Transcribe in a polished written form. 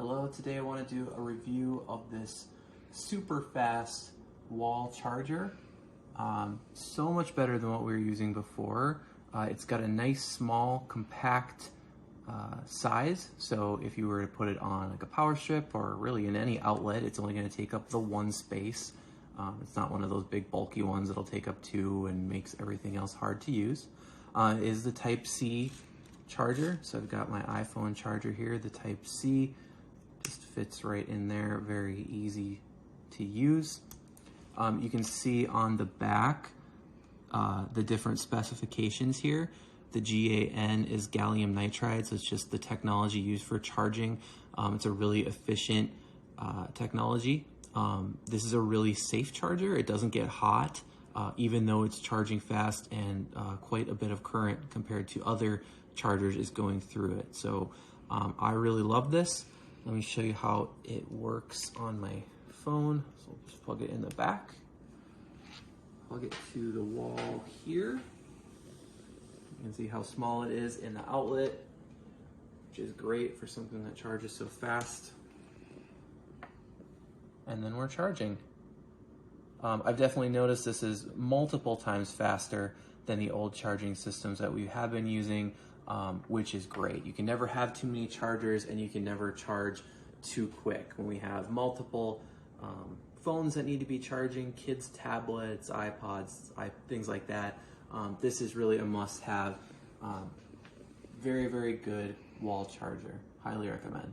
Hello, today I want to do a review of this super fast wall charger. So much better than what we were using before. It's got a nice small compact size, so if you were to put it on like a power strip or really in any outlet, it's only going to take up the one space. It's not one of those big bulky ones that'll take up two and makes everything else hard to use. It is the Type-C charger, so I've got my iPhone charger here. The Type-C just fits right in there, very easy to use. You can see on the back the different specifications here. The GaN is gallium nitride, so it's just the technology used for charging. It's a really efficient technology. This is a really safe charger. It doesn't get hot, even though it's charging fast, and quite a bit of current compared to other chargers is going through it. So I really love this. Let me show you how it works on my phone. So we'll just plug it in the back, plug it to the wall here. You can see how small it is in the outlet, which is great for something that charges so fast. And then we're charging. I've definitely noticed this is multiple times faster than the old charging systems that we have been using, which is great. You can never have too many chargers, and you can never charge too quick. When we have multiple phones that need to be charging, kids' tablets, iPods, things like that, this is really a must-have. Very, very good wall charger. Highly recommend.